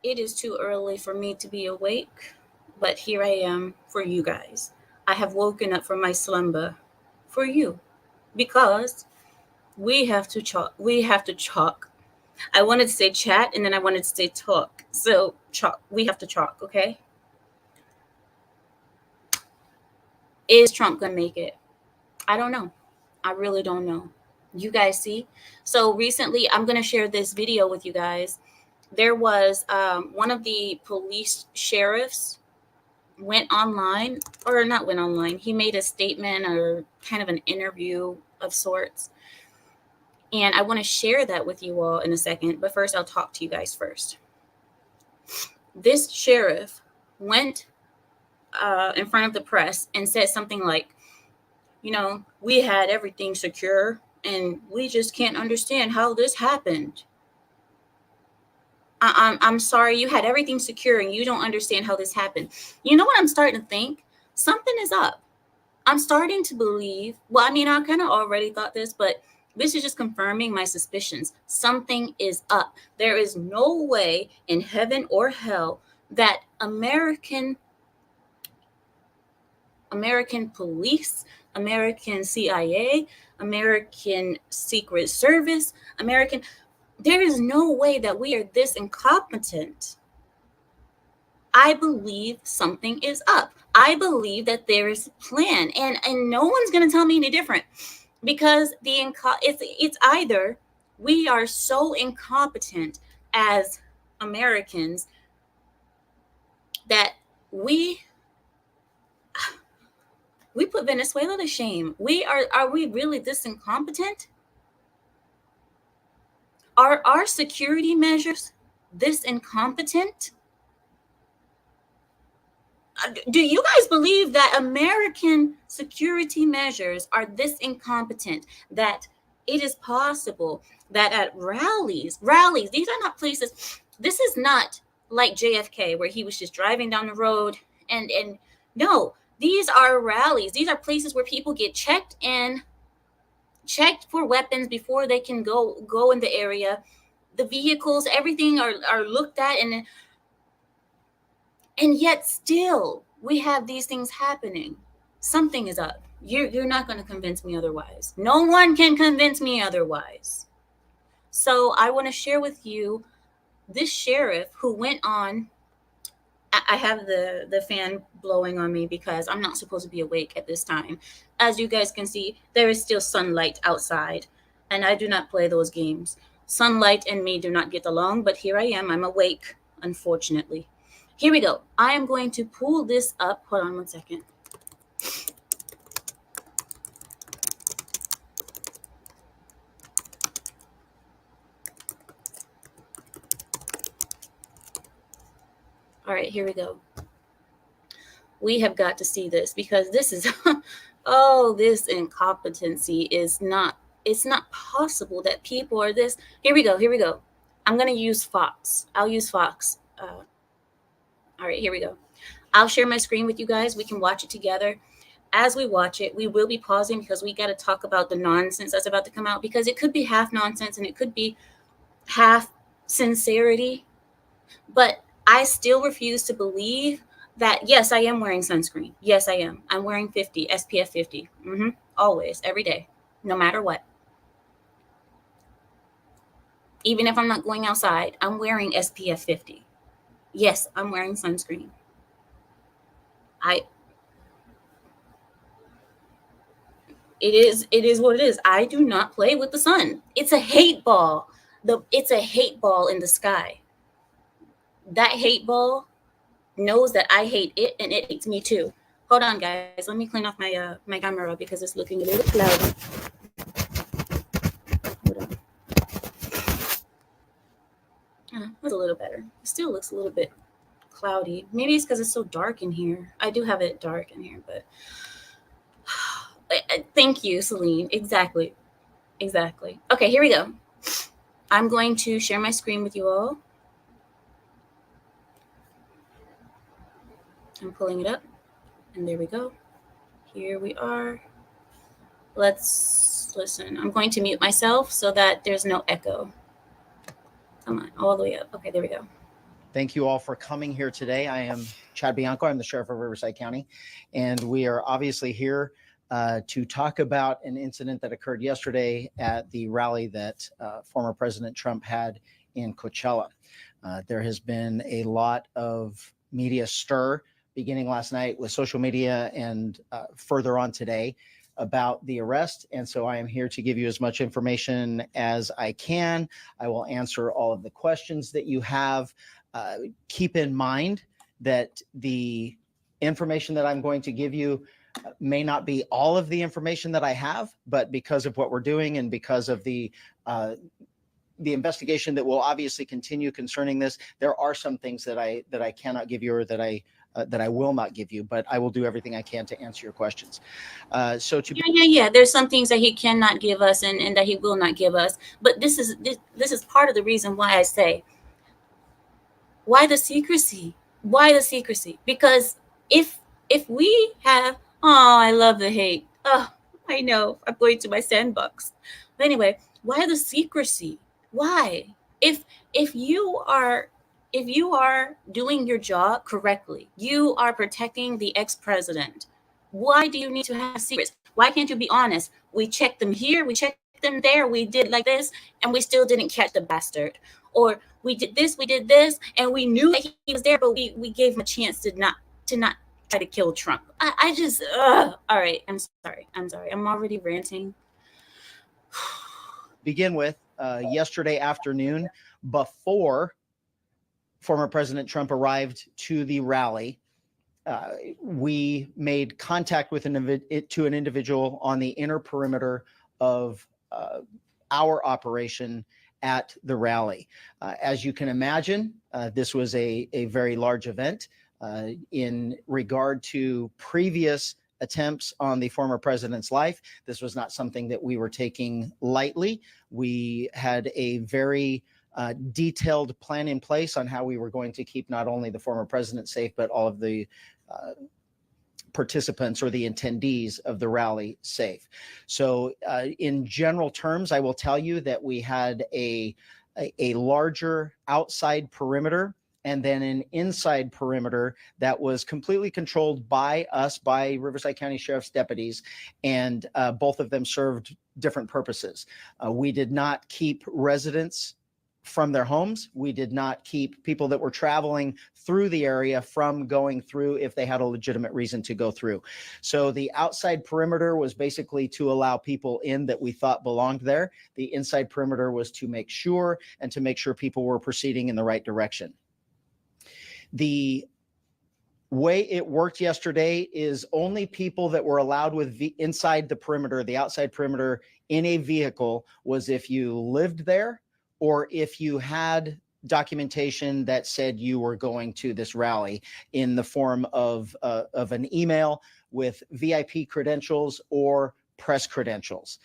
It is too early for me to be awake, but here I am for you guys. I have woken up from my slumber for you because we have to chalk. We have to chalk. I wanted to say chat and then I wanted to say talk. So chalk. We have to chalk, okay? Is Trump gonna make it? I don't know. I really don't know. You guys see? So recently, I'm gonna share this video with you guys. There was one of the police sheriffs went online, or not went online. He made a statement or kind of an interview of sorts, and I want to share that with you all in a second. But first, I'll talk to you guys first. This sheriff went in front of the press and said something like, we had everything secure and we just can't understand how this happened. I'm sorry, you had everything secure and you don't understand how this happened. You know what I'm starting to think? Something is up. I'm starting to believe, well, I mean, I kind of already thought this, but this is just confirming my suspicions. Something is up. There is no way in heaven or hell that American police, American CIA, American Secret Service, there is no way that we are this incompetent. I believe something is up. I believe that there is a plan, and no one's going to tell me any different, because it's either we are so incompetent as Americans that we put Venezuela to shame. Are we really this incompetent? Are our security measures this incompetent? Do you guys believe that American security measures are this incompetent, that it is possible that at rallies, these are not places, this is not like JFK where he was just driving down the road and no, these are rallies. These are places where people get checked for weapons before they can go in the area. The vehicles, everything are looked at, and yet still we have these things happening. Something is up. You're not going to convince me otherwise. No one can convince me otherwise. So I want to share with you this sheriff who went on. I have the fan blowing on me because I'm not supposed to be awake at this time. As you guys can see, there is still sunlight outside, and I do not play those games. Sunlight and me do not get along, but here I am. I'm awake, unfortunately. Here we go. I am going to pull this up. Hold on one second. All right, here we go. We have got to see this because this is, oh, this incompetency is not, it's not possible that people are this. Here we go. I'm going to use Fox. I'll use Fox. All right, here we go. I'll share my screen with you guys. We can watch it together. As we watch it, we will be pausing because we got to talk about the nonsense that's about to come out, because it could be half nonsense and it could be half sincerity. But I still refuse to believe that, yes, I am wearing sunscreen. Yes, I am. I'm wearing 50, SPF 50. Always, every day, no matter what. Even if I'm not going outside, I'm wearing SPF 50. Yes, I'm wearing sunscreen. It is what it is. I do not play with the sun. It's a hate ball. It's a hate ball in the sky. That hate ball knows that I hate it and it hates me too. Hold on, guys. Let me clean off my camera because it's looking a little cloudy. Hold on. That's a little better. It still looks a little bit cloudy. Maybe it's because it's so dark in here. I do have it dark in here, but thank you, Celine. Exactly. Okay, here we go. I'm going to share my screen with you all. I'm pulling it up, and there we go. Here we are. Let's listen. I'm going to mute myself so that there's no echo. Come on, all the way up. Okay, there we go. Thank you all for coming here today. I am Chad Bianco. I'm the sheriff of Riverside County, and we are obviously here to talk about an incident that occurred yesterday at the rally that former President Trump had in Coachella. There has been a lot of media stir beginning last night with social media and further on today about the arrest. And so I am here to give you as much information as I can. I will answer all of the questions that you have. Keep in mind that the information that I'm going to give you may not be all of the information that I have, but because of what we're doing and because of the investigation that will obviously continue concerning this, there are some things that I cannot give you or that I will not give you, but I will do everything I can to answer your questions. Yeah. There's some things that he cannot give us and that he will not give us. But this is part of the reason why I say, why the secrecy? Why the secrecy? Because if we have, oh, I love the hate. Oh, I know. I'm going to my sandbox. But anyway, why the secrecy? Why? If if you are if you are doing your job correctly, you are protecting the ex-president. Why do you need to have secrets? Why can't you be honest? We checked them here, we checked them there, we did like this, and we still didn't catch the bastard. Or we did this, and we knew that he was there, but we gave him a chance to not try to kill Trump. I just all right. I'm sorry. I'm already ranting. Begin with yesterday afternoon, before former President Trump arrived to the rally, we made contact with an individual on the inner perimeter of our operation at the rally. As you can imagine, this was a very large event in regard to previous attempts on the former president's life. This was not something that we were taking lightly. We had a very detailed plan in place on how we were going to keep not only the former president safe, but all of the participants or the attendees of the rally safe. So in general terms, I will tell you that we had a larger outside perimeter and then an inside perimeter that was completely controlled by us, by Riverside County Sheriff's deputies, and both of them served different purposes. We did not keep residents from their homes. We did not keep people that were traveling through the area from going through if they had a legitimate reason to go through. So the outside perimeter was basically to allow people in that we thought belonged there. The inside perimeter was to make sure people were proceeding in the right direction. The way it worked yesterday is only people that were allowed inside the perimeter, the outside perimeter in a vehicle, was if you lived there or if you had documentation that said you were going to this rally in the form of an email with VIP credentials or press credentials.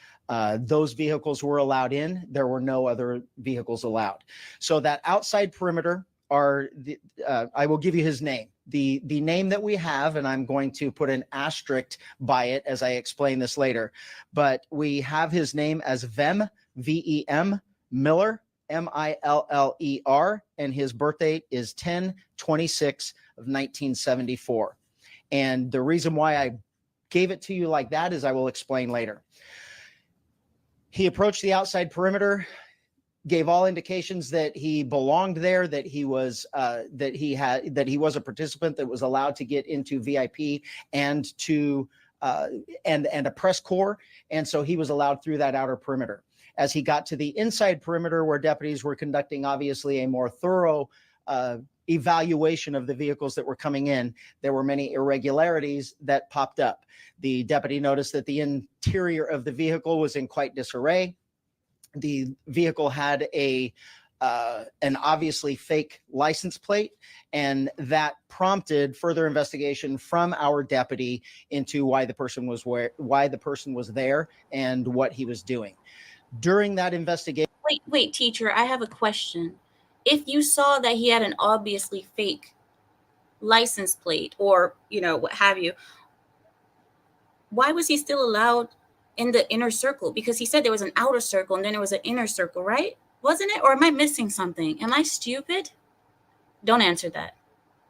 Those vehicles were allowed in. There were no other vehicles allowed. So that outside perimeter I will give you his name. The name that we have, and I'm going to put an asterisk by it as I explain this later, but we have his name as Vem, V-E-M, Miller, M-I-L-L-E-R, and his birthday is 10/26 of 1974. And the reason why I gave it to you like that is I will explain later. He approached the outside perimeter, gave all indications that he belonged there, that he was a participant that was allowed to get into VIP and to and a press corps, and so he was allowed through that outer perimeter. As he got to the inside perimeter, where deputies were conducting obviously a more thorough evaluation of the vehicles that were coming in, there were many irregularities that popped up. The deputy noticed that the interior of the vehicle was in quite disarray. The vehicle had an obviously fake license plate, and that prompted further investigation from our deputy into why the person was there and what he was doing. During that investigation, Wait, teacher, I have a question. If you saw that he had an obviously fake license plate, or what have you, why was he still allowed in the inner circle? Because he said there was an outer circle and then there was an inner circle, right? Wasn't it? Or am I missing something? Am I stupid? Don't answer that.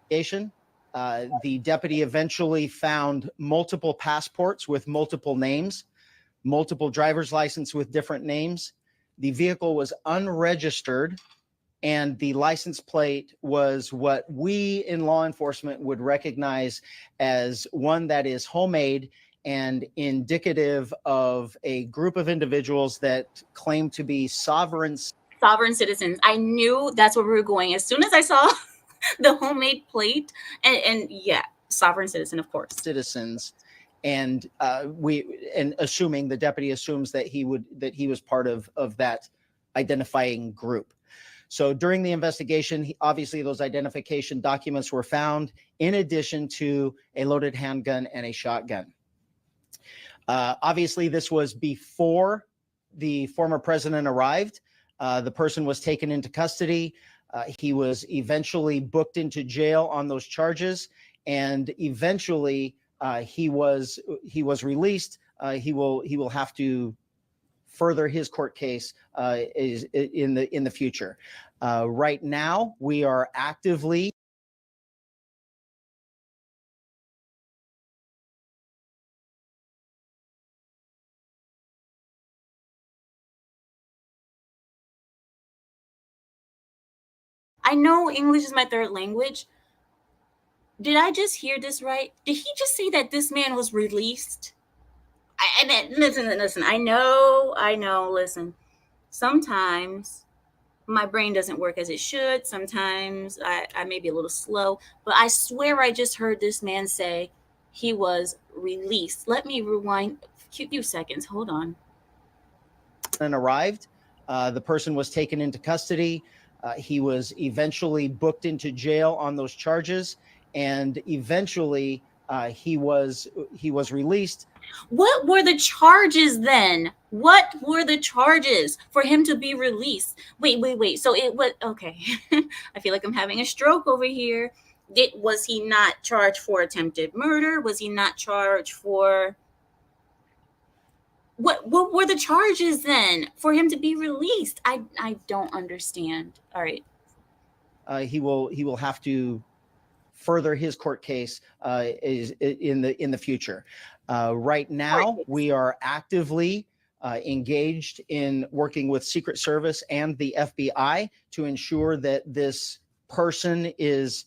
The deputy eventually found multiple passports with multiple names, multiple driver's license with different names. The vehicle was unregistered, and the license plate was what we in law enforcement would recognize as one that is homemade and indicative of a group of individuals that claim to be sovereign citizens. I knew that's where we were going. As soon as I saw the homemade plate, and yeah, sovereign citizen, of course. Citizens. And assuming the deputy assumes that he was part of that identifying group. So during the investigation, obviously those identification documents were found, in addition to a loaded handgun and a shotgun. Obviously, this was before the former president arrived. The person was taken into custody. He was eventually booked into jail on those charges, and eventually he was released. He will have to further his court case is in the future. Right now, we are actively I know English is my third language. Did I just hear this right? Did he just say that this man was released? Listen. I know. Listen, sometimes my brain doesn't work as it should. Sometimes I may be a little slow, but I swear I just heard this man say he was released. Let me rewind a few seconds. Hold on. And arrived. The person was taken into custody. He was eventually booked into jail on those charges, and eventually he was released. What were the charges then? What were the charges for him to be released? Wait. So it was okay. I feel like I'm having a stroke over here. Was he not charged for attempted murder? Was he not charged for what were the charges then for him to be released? I don't understand. All right. He will have to further his court case is in the future. Right now, we are actively engaged in working with Secret Service and the FBI to ensure that this person is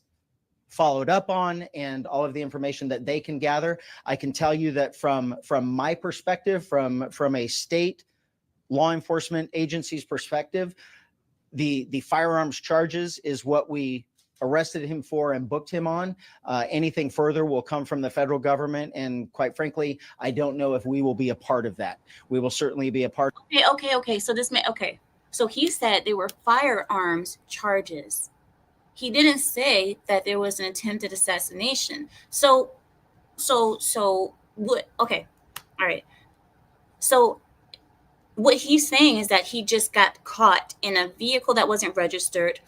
followed up on and all of the information that they can gather. I can tell you that from my perspective, from a state law enforcement agency's perspective, the firearms charges is what we arrested him for and booked him on. Anything further will come from the federal government, and quite frankly, I don't know if we will be a part of that. We will certainly be a part. Okay. So he said there were firearms charges. He didn't say that there was an attempted assassination. So what? Okay, all right. So what he's saying is that he just got caught in a vehicle that wasn't registered.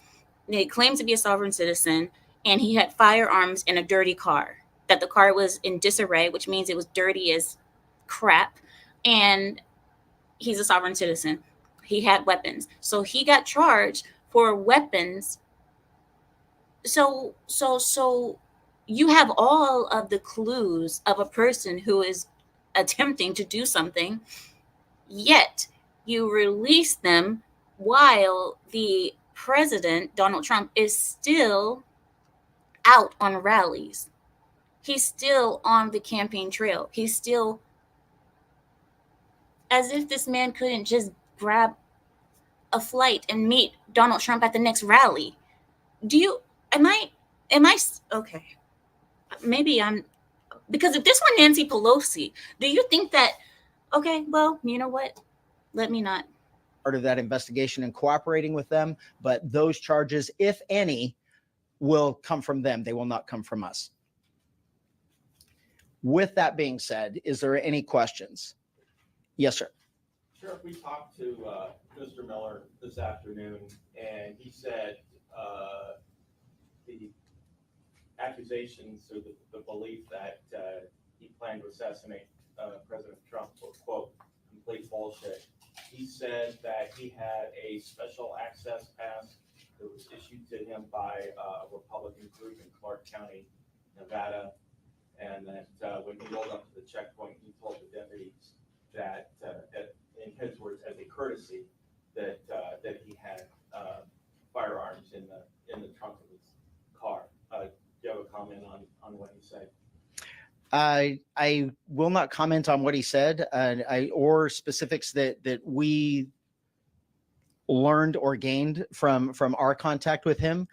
They claimed to be a sovereign citizen, and he had firearms in a dirty car. That the car was in disarray, which means it was dirty as crap. And he's a sovereign citizen. He had weapons, so he got charged for weapons. So you have all of the clues of a person who is attempting to do something, yet you release them while the president, Donald Trump, is still out on rallies. He's still on the campaign trail. He's still, as if this man couldn't just grab a flight and meet Donald Trump at the next rally. Am I okay? Maybe I'm, because if this were Nancy Pelosi, do you think that, okay, well, you know what? Let me not. Part of that investigation and cooperating with them, but those charges, if any, will come from them. They will not come from us. With that being said, is there any questions? Yes, sir. Sheriff, we talked to Mr. Miller this afternoon, and he said the accusations or the belief that he planned to assassinate President Trump were, quote, complete bullshit. He said that he had a special access pass that was issued to him by a Republican group in Clark County, Nevada. And that when he rolled up to the checkpoint, he told the deputies that, in his words, as a courtesy, that he had firearms in the trunk of his car. Do you have a comment on what he said? I will not comment on what he said, or specifics that we learned or gained from our contact with him.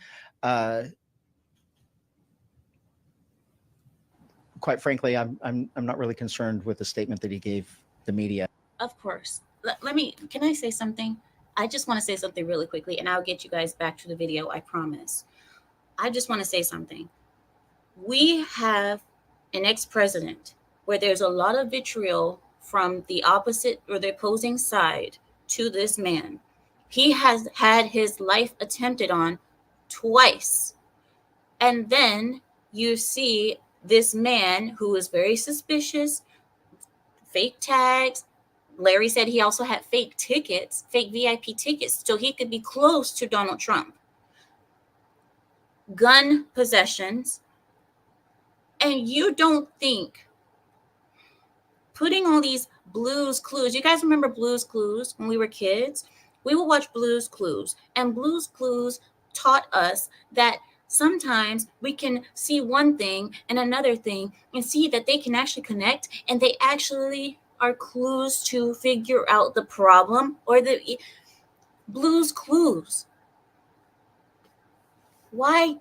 Quite frankly, I'm not really concerned with the statement that he gave the media. Of course. Can I say something? I just want to say something really quickly, and I'll get you guys back to the video, I promise. I just want to say something. We have an ex-president where there's a lot of vitriol from the opposite or the opposing side to this man. He has had his life attempted on twice. And then you see this man who is very suspicious, fake tags. Larry said he also had fake tickets, fake VIP tickets, so he could be close to Donald Trump. Gun possessions. And you don't think putting all these Blues Clues, you guys remember Blues Clues when we were kids? We would watch Blues Clues, and Blues Clues taught us that sometimes we can see one thing and another thing and see that they can actually connect, and they actually are clues to figure out the problem or the Blues Clues. Why?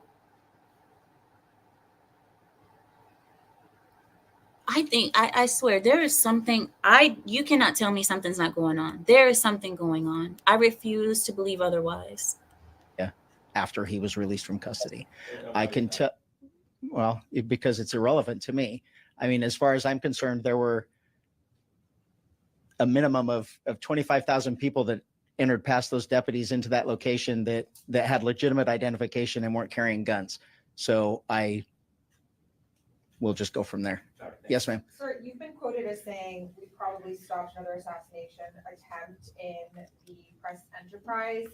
I swear there is something you cannot tell me something's not going on. There is something going on. I refuse to believe otherwise. Yeah, after he was released from custody, I can tell. Well, because it's irrelevant to me. I mean, as far as I'm concerned, there were a minimum of 25,000 people that entered past those deputies into that location that had legitimate identification and weren't carrying guns. So I will just go from there. Right, yes, ma'am. Sir, you've been quoted as saying we probably stopped another assassination attempt in the press enterprise.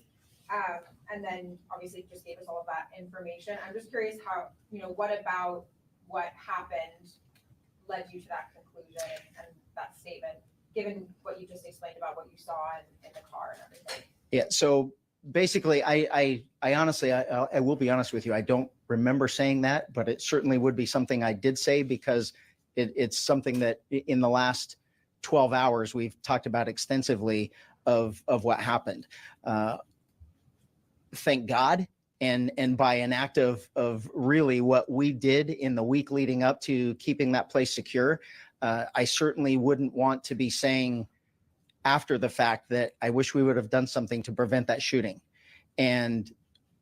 And then obviously just gave us all of that information. I'm just curious how, what about what happened led you to that conclusion and that statement, given what you just explained about what you saw in the car and everything? Yeah. So basically, I honestly, I will be honest with you. I don't remember saying that, but it certainly would be something I did say because it's something that in the last 12 hours, we've talked about extensively of what happened. Thank God. And by an act of really what we did in the week leading up to keeping that place secure, I certainly wouldn't want to be saying after the fact that I wish we would have done something to prevent that shooting. And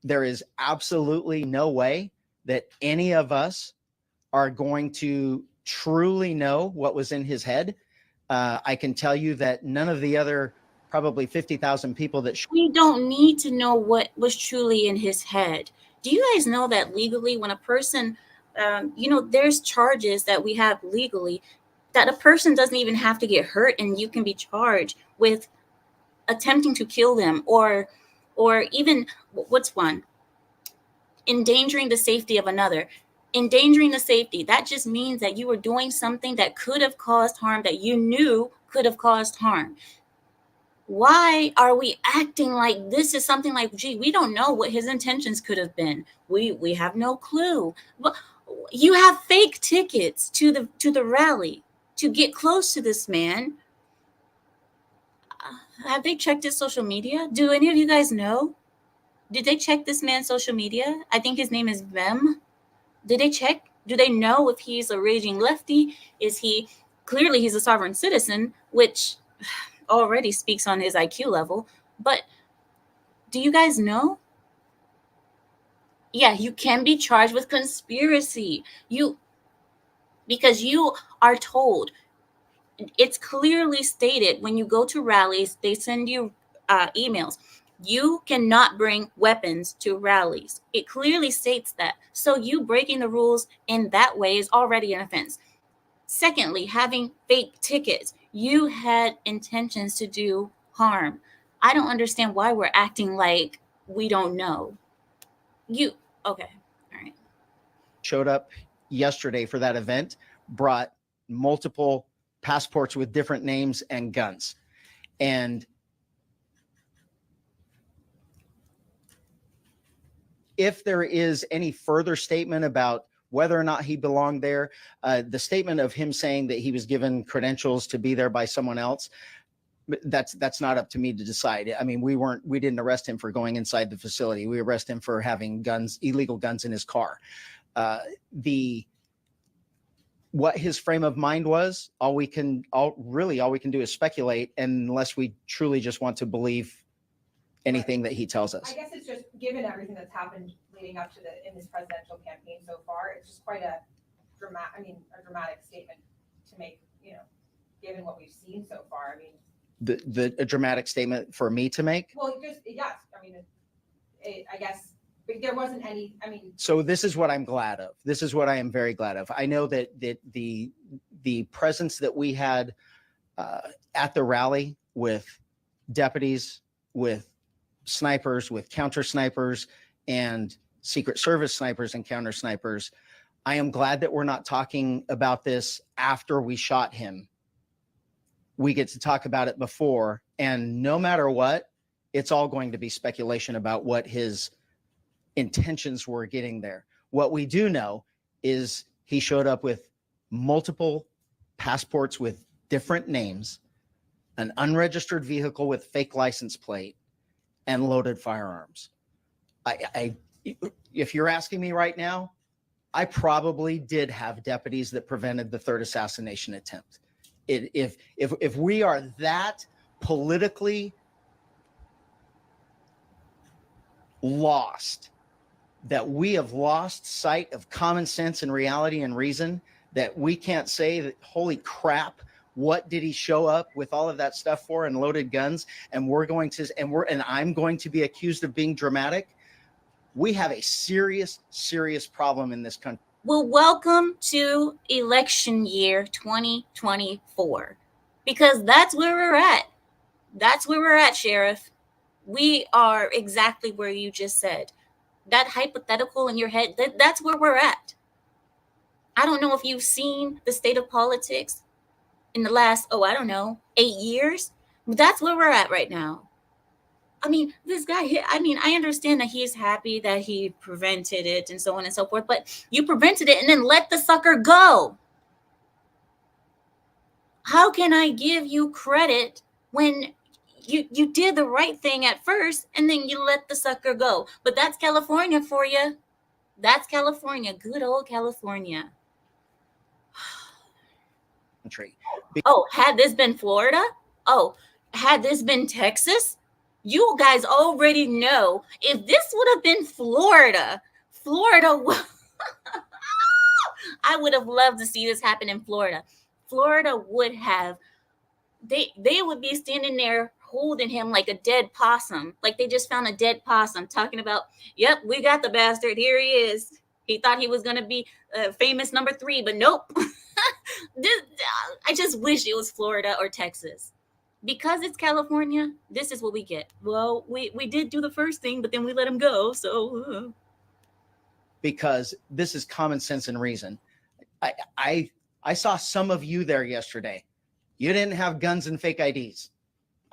there is absolutely no way that any of us are going to truly know what was in his head. I can tell you that none of the other probably 50,000 people that we don't need to know what was truly in his head. Do you guys know that legally when a person, there's charges that we have legally that a person doesn't even have to get hurt and you can be charged with attempting to kill them or even what's one? Endangering the safety of another. Endangering the safety, that just means that you were doing something that could have caused harm, that you knew could have caused harm. Why are we acting like this is something like, gee, we don't know what his intentions could have been. We have no clue. But you have fake tickets to the rally to get close to this man. Have they checked his social media? Do any of you guys know? Did they check this man's social media? I think his name is Vem. Did they check? Do they know if he's a raging lefty? Clearly he's a sovereign citizen, which already speaks on his IQ level. But do you guys know? Yeah, you can be charged with conspiracy. Because you are told, it's clearly stated when you go to rallies, they send you emails. You cannot bring weapons to rallies. It clearly states that. So you breaking the rules in that way is already an offense. Secondly, having fake tickets. You had intentions to do harm. I don't understand why we're acting like we don't know. You okay? All right. Showed up yesterday for that event, brought multiple passports with different names and guns. And if there is any further statement about whether or not he belonged there, the statement of him saying that he was given credentials to be there by someone else, that's not up to me to decide. I mean, we didn't arrest him for going inside the facility. We arrested him for having illegal guns in his car. What his frame of mind was, all we can do is speculate, unless we truly just want to believe anything that he tells us. I guess it's just, given everything that's happened leading up to in this presidential campaign so far, it's just quite a dramatic statement to make, given what we've seen so far. I mean, A dramatic statement for me to make. Well, just, yes, I mean, I guess, but there wasn't any, So this is what I'm glad of. This is what I am very glad of. I know that the presence that we had at the rally with deputies, with snipers, with counter snipers, and Secret Service snipers and counter snipers, I am glad that we're not talking about this after we shot him. We get to talk about it before, and no matter what, it's all going to be speculation about what his intentions were getting there. What we do know is he showed up with multiple passports with different names, an unregistered vehicle with fake license plate, and loaded firearms. If you're asking me right now, I probably did have deputies that prevented the third assassination attempt. If we are that politically lost, that we have lost sight of common sense and reality and reason, that we can't say that, holy crap, what did he show up with all of that stuff for and loaded guns? And I'm going to be accused of being dramatic. We have a serious, serious problem in this country. Well, welcome to election year 2024, because that's where we're at. That's where we're at, Sheriff. We are exactly where you just said. That hypothetical in your head, that's where we're at. I don't know if you've seen the state of politics in the last, 8 years. But that's where we're at right now. I mean, this guy, I understand that he's happy that he prevented it and so on and so forth, but you prevented it and then let the sucker go. How can I give you credit when you did the right thing at first and then you let the sucker go? But that's California for you. That's California, good old California. Had this been Florida? Had this been Texas? You guys already know, if this would have been Florida, I would have loved to see this happen in Florida. Florida would have, they would be standing there holding him like a dead possum, like they just found a dead possum, talking about, yep, we got the bastard, here he is. He thought he was going to be famous number 3, but nope. I just wish it was Florida or Texas. Because it's California, this is what we get. Well, we did do the first thing, but then we let him go. So, because this is common sense and reason. I saw some of you there yesterday. You didn't have guns and fake IDs.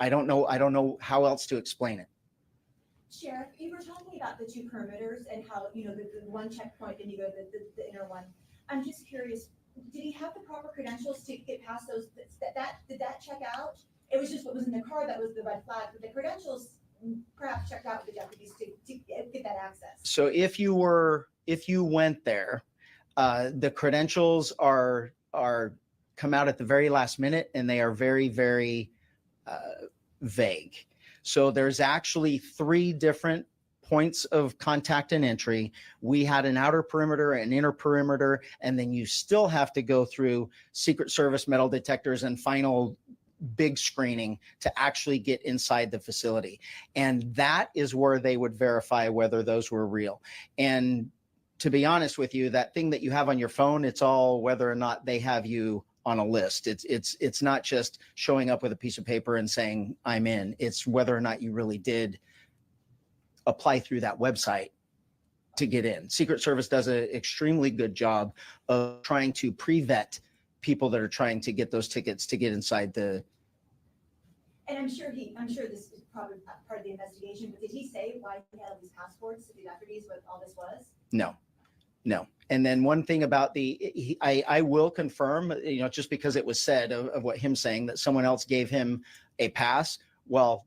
I don't know how else to explain it. Sheriff, you were talking about the 2 perimeters and how, the one checkpoint and you go the inner one. I'm just curious, did he have the proper credentials to get past those? Did that check out? It was just what was in the car that was the red flag, but the credentials perhaps checked out with the deputies to get that access. So if you went there, the credentials are come out at the very last minute, and they are very, very vague. So there's actually 3 different points of contact and entry. We had an outer perimeter, an inner perimeter, and then you still have to go through Secret Service metal detectors and final big screening to actually get inside the facility. And that is where they would verify whether those were real. And to be honest with you, that thing that you have on your phone, it's all whether or not they have you on a list. It's not just showing up with a piece of paper and saying I'm in. It's whether or not you really did apply through that website. to get in. Secret Service does an extremely good job of trying to pre-vet people that are trying to get those tickets to get inside the. And I'm sure this is probably part of the investigation, but did he say why he had all these passports, the deputies, what all this was? No. And then one thing about I will confirm, just because it was said of what him saying that someone else gave him a pass. Well,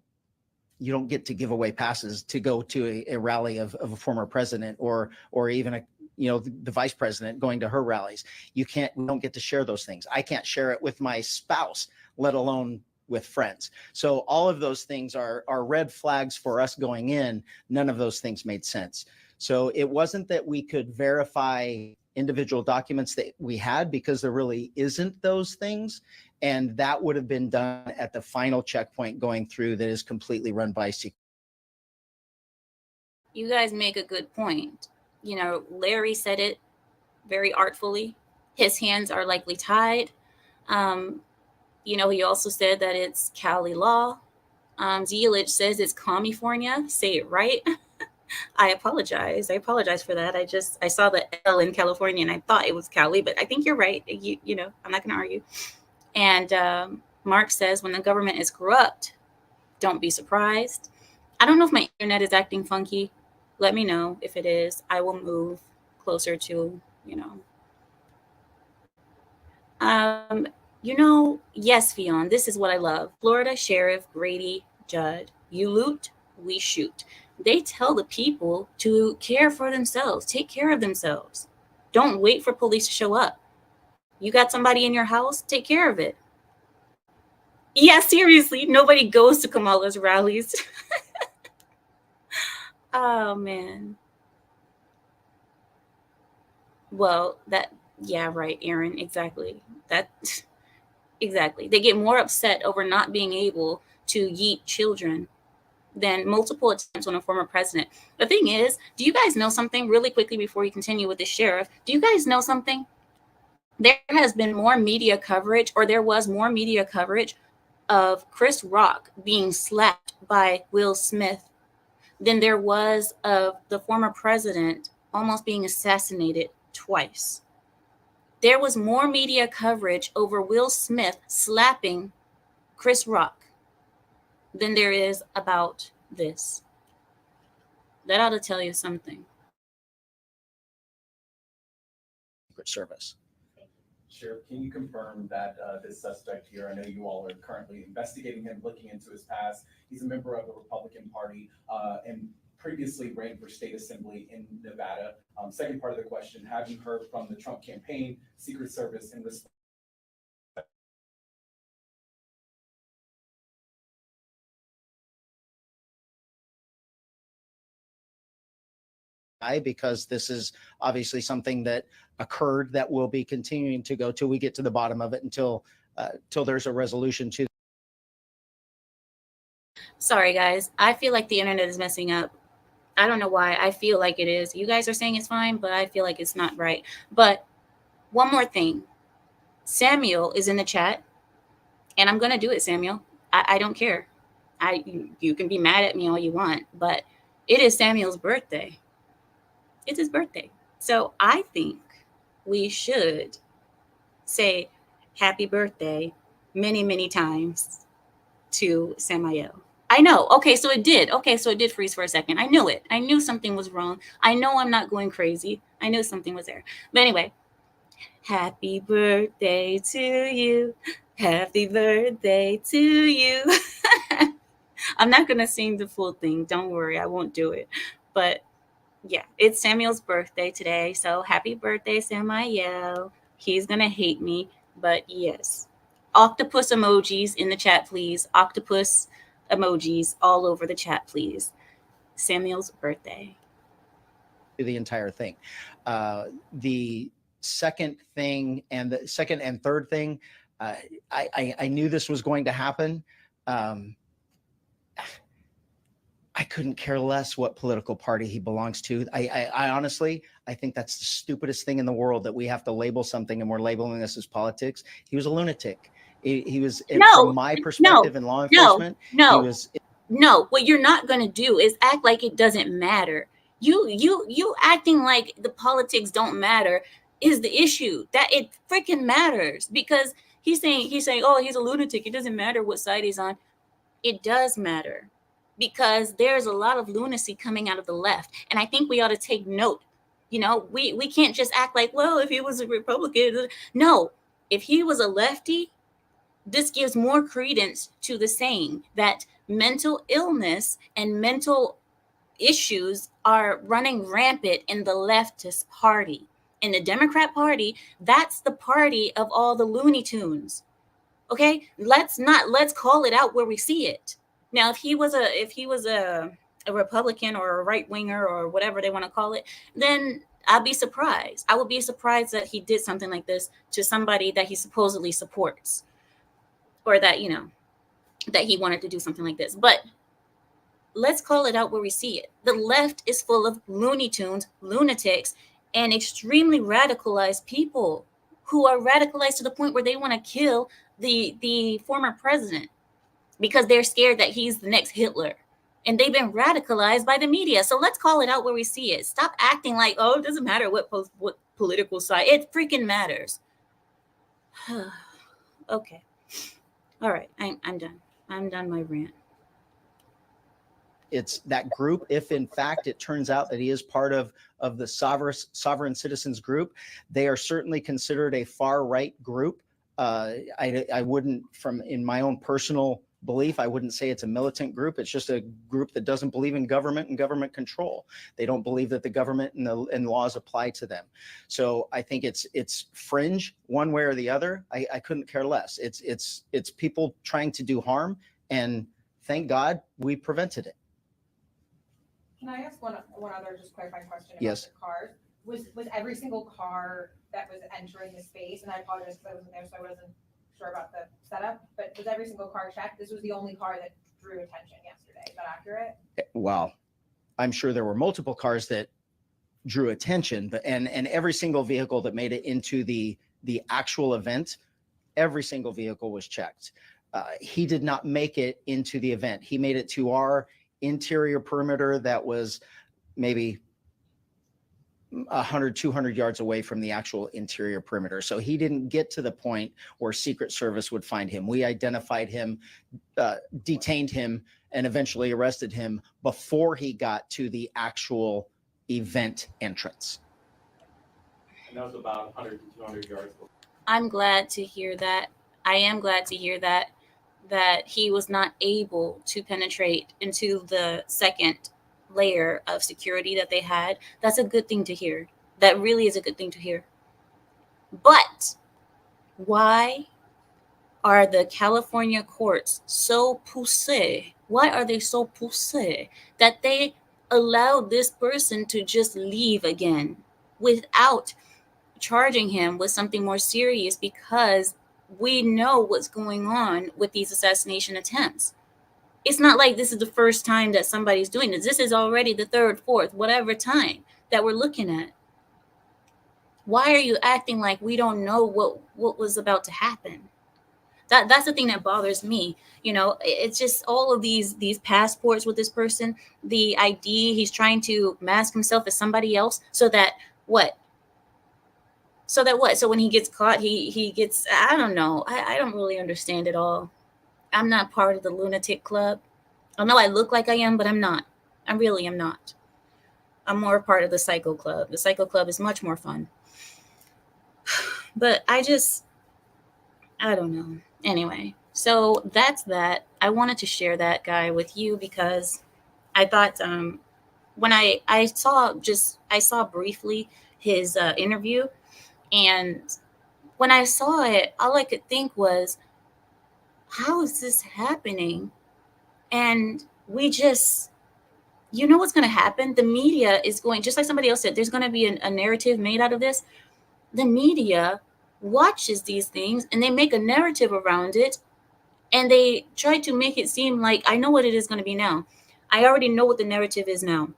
you don't get to give away passes to go to a rally of a former president or even the vice president going to her rallies. We don't get to share those things. I can't share it with my spouse, let alone with friends. So all of those things are red flags for us going in. None of those things made sense. So it wasn't that we could verify individual documents that we had, because there really isn't those things. And that would have been done at the final checkpoint going through that is completely run by Secret. You guys make a good point. Larry said it very artfully. His hands are likely tied. He also said that it's Cali law. Zelich says it's California. Say it right. I apologize. I apologize for that. I saw the L in California and I thought it was Cali, but I think you're right. I'm not going to argue. And Mark says, when the government is corrupt, don't be surprised. I don't know if my internet is acting funky. Let me know if it is. I will move closer to, yes, Fionn, this is what I love. Florida Sheriff Grady Judd. You loot, we shoot. They tell the people to care for themselves, take care of themselves. Don't wait for police to show up. You got somebody in your house, take care of it. Yeah, seriously, nobody goes to Kamala's rallies. Oh, man. Well, yeah, right, Aaron, exactly. Exactly. They get more upset over not being able to yeet children than multiple attempts on a former president. The thing is, do you guys know something really quickly before you continue with the sheriff? Do you guys know something? There has been more media coverage, or there was more media coverage of Chris Rock being slapped by Will Smith than there was of the former president almost being assassinated twice. There was more media coverage over Will Smith slapping Chris Rock than there is about this. That ought to tell you something. Secret Service. Sheriff, can you confirm that this suspect here, I know you all are currently investigating him, looking into his past. He's a member of the Republican Party and previously ran for state assembly in Nevada. Second part of the question, have you heard from the Trump campaign, Secret Service, in response? Because this is obviously something that occurred that will be continuing to go till we get to the bottom of it, until there's a resolution to. Sorry, guys. I feel like the internet is messing up. I don't know why. I feel like it is. You guys are saying it's fine, but I feel like it's not right. But one more thing. Samuel is in the chat, and I'm going to do it, Samuel. I don't care. You can be mad at me all you want, but it is Samuel's birthday. It's his birthday. So I think we should say happy birthday many, many times to Samael. I know. Okay, so it did. Freeze for a second. I knew it. I knew something was wrong. I know I'm not going crazy. I knew something was there. But anyway, happy birthday to you. Happy birthday to you. I'm not going to sing the full thing. Don't worry. I won't do it. But yeah, it's Samuel's birthday today. So happy birthday, Samael. He's going to hate me. But yes. Octopus emojis in the chat, please. Octopus emojis all over the chat, please. Samuel's birthday. The entire thing. The second thing and the second and third thing, I knew this was going to happen. I couldn't care less what political party he belongs to. I honestly, I think that's the stupidest thing in the world, that we have to label something and we're labeling this as politics. He was a lunatic. He was, from my perspective in law enforcement, he was. No, what you're not going to do is act like it doesn't matter. You acting like the politics don't matter is the issue. That it freaking matters, because he's saying, oh, he's a lunatic. It doesn't matter what side he's on. It does matter, because there's a lot of lunacy coming out of the left, and I think we ought to take note. We can't just act like, well, if he was a Republican, no, if he was a lefty, this gives more credence to the saying that mental illness and mental issues are running rampant in the leftist party. In the Democrat Party, that's the party of all the Looney Tunes. Okay, let's call it out where we see it. Now, if he was a Republican or a right winger or whatever they want to call it, then I'd be surprised. I would be surprised that he did something like this to somebody that he supposedly supports, or that he wanted to do something like this. But let's call it out where we see it. The left is full of Looney Tunes, lunatics, and extremely radicalized people who are radicalized to the point where they want to kill the former president because they're scared that he's the next Hitler. And they've been radicalized by the media. So let's call it out where we see it. Stop acting like, oh, it doesn't matter what political side. It freaking matters. Okay. All right. I'm done. I'm done my rant. It's that group. If in fact it turns out that he is part of the sovereign citizens group, they are certainly considered a far right group. I wouldn't, in my own personal belief, I wouldn't say it's a militant group. It's just a group that doesn't believe in government and government control. They don't believe that the government and laws apply to them. So I think it's fringe one way or the other. I couldn't care less. It's people trying to do harm, and thank God we prevented it. Can I ask one other just clarifying question about Yes. the cars? Was every single car that was entering the space, and I apologize because I wasn't there, so I wasn't sure about the setup, but was every single car checked? This was the only car that drew attention yesterday. Is that accurate? Well, I'm sure there were multiple cars that drew attention, but and every single vehicle that made it into the actual event, every single vehicle was checked. He did not make it into the event. He made it to our interior perimeter that was maybe 100, 200 yards away from the actual interior perimeter. So he didn't get to the point where Secret Service would find him. We identified him, detained him, and eventually arrested him before he got to the actual event entrance. And that was about 100 to 200 yards. I'm glad to hear that. I am glad to hear that he was not able to penetrate into the second layer of security that they had. That's a good thing to hear. That really is a good thing to hear. But why are the California courts so poussé? Why are they so poussé that they allowed this person to just leave again without charging him with something more serious? Because we know what's going on with these assassination attempts. It's not like this is the first time that somebody's doing this. This is already the third, fourth, whatever time that we're looking at. Why are you acting like we don't know what was about to happen? That's the thing that bothers me. It's just all of these passports with this person, the ID. He's trying to mask himself as somebody else so that what? So when he gets caught, he gets, I don't know. I don't really understand it all. I'm not part of the lunatic club. I know I look like I am, but I'm not. I really am not. I'm more a part of the Psycho Club. The Psycho Club is much more fun. But I don't know. Anyway, so that's that. I wanted to share that guy with you because I thought when I saw briefly his interview, and when I saw it, all I could think was, how is this happening? And we just, what's going to happen? The media is going, just like somebody else said, there's going to be a narrative made out of this. The media watches these things and they make a narrative around it, and they try to make it seem like, I know what it is going to be now. I already know what the narrative is now.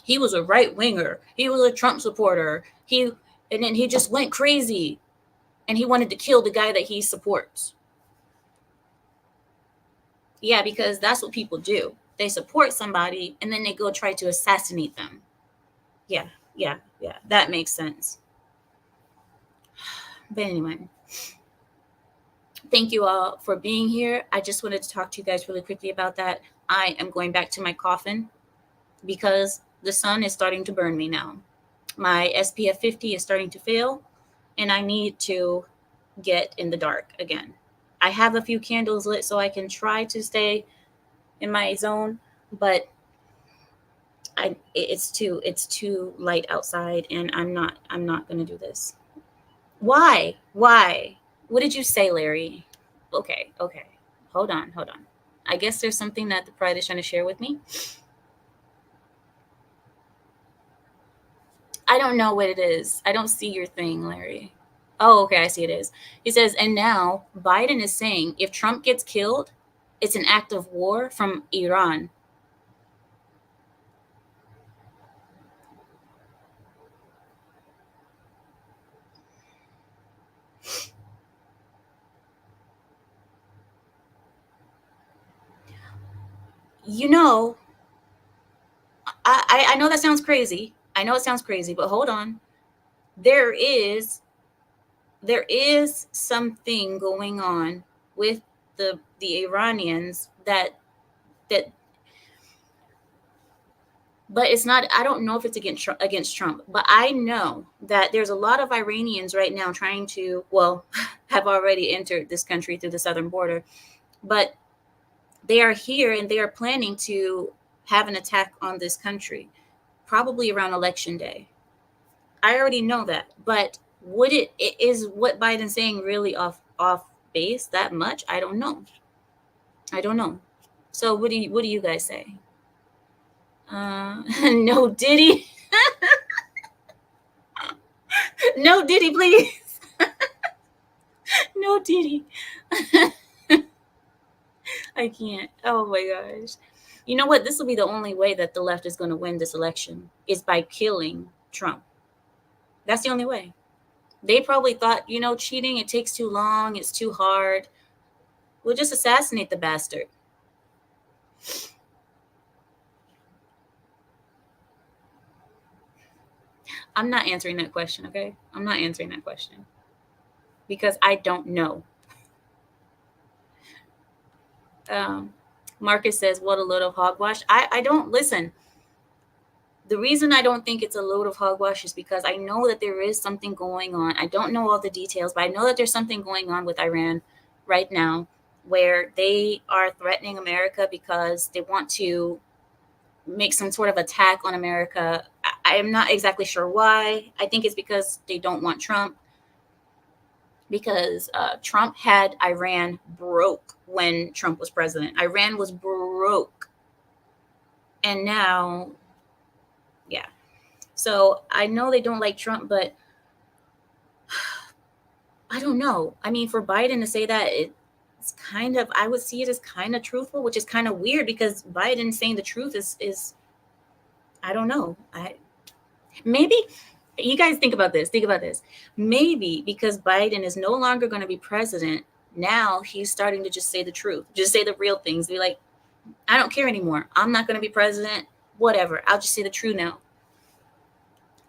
He was a right winger. He was a Trump supporter. And then he just went crazy and he wanted to kill the guy that he supports. Yeah, because that's what people do. They support somebody and then they go try to assassinate them. Yeah, that makes sense. But anyway, thank you all for being here. I just wanted to talk to you guys really quickly about that. I am going back to my coffin because the sun is starting to burn me now. My SPF 50 is starting to fail, and I need to get in the dark again. I have a few candles lit so I can try to stay in my zone, but it's too light outside, and I'm not gonna do this. Why? Why? What did you say, Larry? Okay. Hold on. I guess there's something that the pride is trying to share with me. I don't know what it is. I don't see your thing, Larry. Oh, okay, I see it is. He says, and now Biden is saying if Trump gets killed, it's an act of war from Iran. You know, I know that sounds crazy. I know it sounds crazy, but hold on. There is there is something going on with the Iranians that but it's not. I don't know if it's against Trump, but I know that there's a lot of Iranians right now trying to, well, have already entered this country through the southern border, but they are here and they are planning to have an attack on this country, probably around election day. I already know that, but would is what Biden's saying really off base that much? I don't know. I don't know. So what do you guys say? No Diddy, no Diddy, please, no Diddy. I can't. Oh my gosh. You know what? This will be the only way that the left is going to win this election is by killing Trump. That's the only way. They probably thought, cheating, it takes too long, it's too hard. We'll just assassinate the bastard. I'm not answering that question, okay? I'm not answering that question because I don't know. Um, Marcus says, what a load of hogwash. I don't listen. The reason I don't think it's a load of hogwash is because I know that there is something going on. I don't know all the details, but I know that there's something going on with Iran right now where they are threatening America because they want to make some sort of attack on America. I am not exactly sure why. I think it's because they don't want Trump, because Trump had Iran broke when Trump was president. Iran was broke. And now, yeah. So I know they don't like Trump, but I don't know. I mean, for Biden to say that, it's kind of, I would see it as kind of truthful, which is kind of weird because Biden saying the truth is I don't know. Maybe you guys think about this. Think about this. Maybe because Biden is no longer going to be president, now he's starting to just say the truth, just say the real things. Be like, I don't care anymore. I'm not going to be president. Whatever. I'll just say the truth now.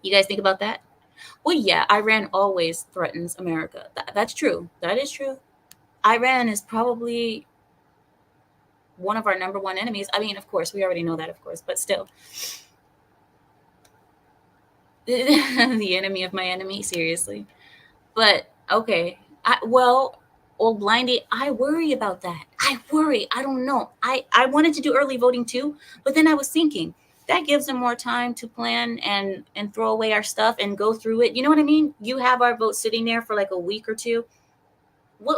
You guys think about that? Well, yeah, Iran always threatens America. That's true. That is true. Iran is probably one of our number one enemies. I mean, of course, we already know that, of course, but still. The enemy of my enemy, seriously. But okay, old blindy, I worry about that. I worry. I don't know. I wanted to do early voting too, but then I was thinking that gives them more time to plan and throw away our stuff and go through it. You know what I mean? You have our vote sitting there for like a week or two.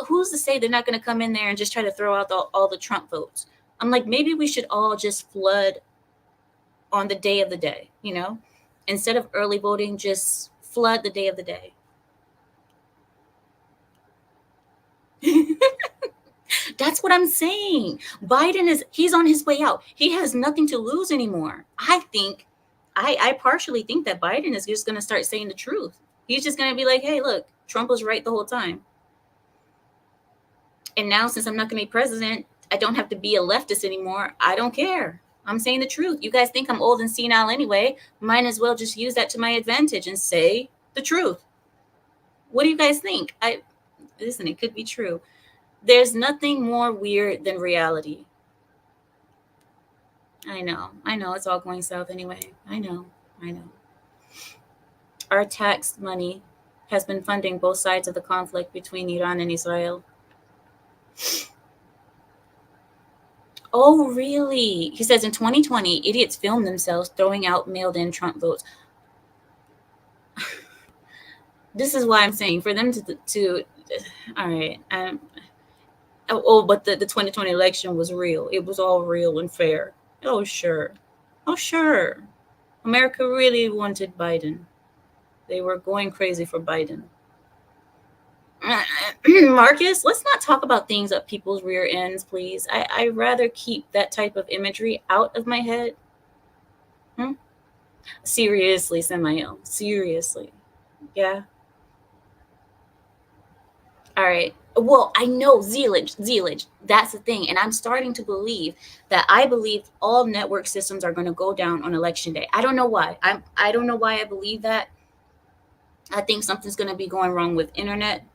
Who's to say they're not going to come in there and just try to throw out all the Trump votes? I'm like, maybe we should all just flood on the day of the day, instead of early voting, just flood the day of the day. That's what I'm saying. He's on his way out. He has nothing to lose anymore. I partially think that Biden is just going to start saying the truth. He's just going to be like, hey, look, Trump was right the whole time. And now, since I'm not going to be president, I don't have to be a leftist anymore. I don't care. I'm saying the truth. You guys think I'm old and senile anyway. Might as well just use that to my advantage and say the truth. What do you guys think? Listen, it could be true. There's nothing more weird than reality. I know, it's all going south anyway. I know. Our tax money has been funding both sides of the conflict between Iran and Israel. Oh, really? He says in 2020, idiots filmed themselves throwing out mailed in Trump votes. This is why I'm saying for them to all right. But the 2020 election was real. It was all real and fair. Oh, sure. America really wanted Biden. They were going crazy for Biden. Marcus, let's not talk about things up people's rear ends, please. I'd rather keep that type of imagery out of my head. Seriously, Samael. Seriously. Yeah. All right. Well, I know Zealage. That's the thing. And I'm starting to believe that I believe all network systems are going to go down on election day. I don't know why. I don't know why I believe that. I think something's going to be going wrong with internet,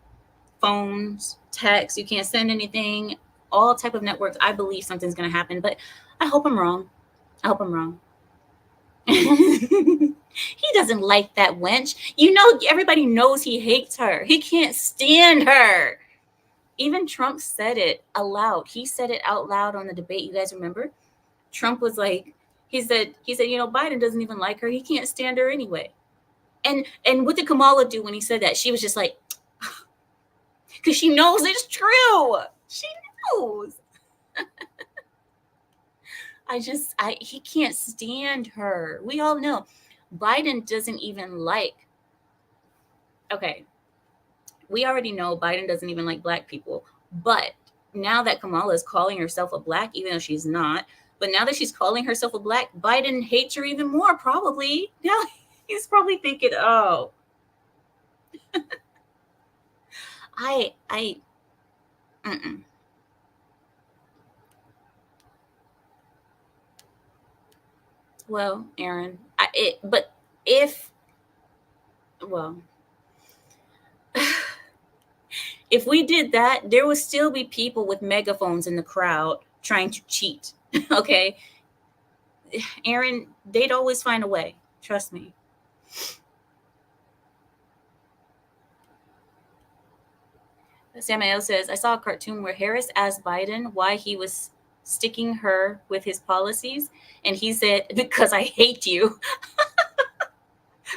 phones, text. You can't send anything. All type of networks. I believe something's going to happen, but I hope I'm wrong. He doesn't like that wench. You know, everybody knows he hates her. He can't stand her. Even Trump said it aloud. He said it out loud on the debate. You guys remember? Trump was like, he said, Biden doesn't even like her. He can't stand her anyway. And what did Kamala do when he said that? She was just like, because she knows it's true. She knows. He can't stand her. We all know. Biden doesn't even like, okay, we already know Biden doesn't even like black people. But now that Kamala is calling herself a black, even though she's not, but now that she's calling herself a black, Biden hates her even more, probably. Now he's probably thinking, oh, mm-mm. Well, Aaron, if we did that, there would still be people with megaphones in the crowd trying to cheat. Okay. Aaron, they'd always find a way. Trust me. Samuel says, I saw a cartoon where Harris asked Biden why he was sticking her with his policies. And he said, because I hate you.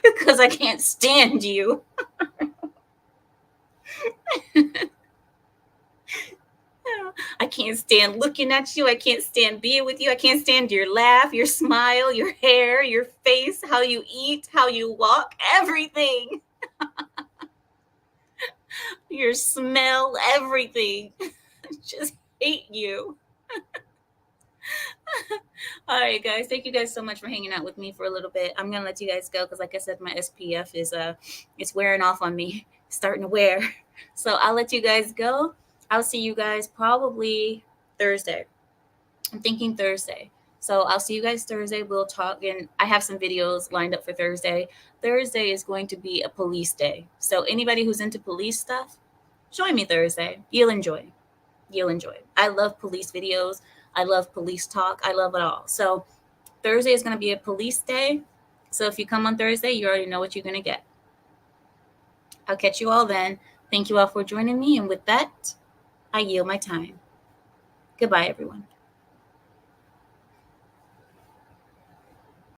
Because I can't stand you. I can't stand looking at you. I can't stand being with you. I can't stand your laugh, your smile, your hair, your face, how you eat, how you walk, everything. Your smell, everything. Just hate you. All right, guys. Thank you guys so much for hanging out with me for a little bit. I'm gonna let you guys go because, like I said, my SPF is it's wearing off on me. It's starting to wear. So I'll let you guys go. I'll see you guys probably Thursday. I'm thinking Thursday. So I'll see you guys Thursday. We'll talk, and I have some videos lined up for Thursday. Thursday is going to be a police day. So anybody who's into police stuff, join me Thursday. You'll enjoy. I love police videos. I love police talk. I love it all. So Thursday is going to be a police day. So if you come on Thursday, you already know what you're going to get. I'll catch you all then. Thank you all for joining me. And with that, I yield my time. Goodbye, everyone.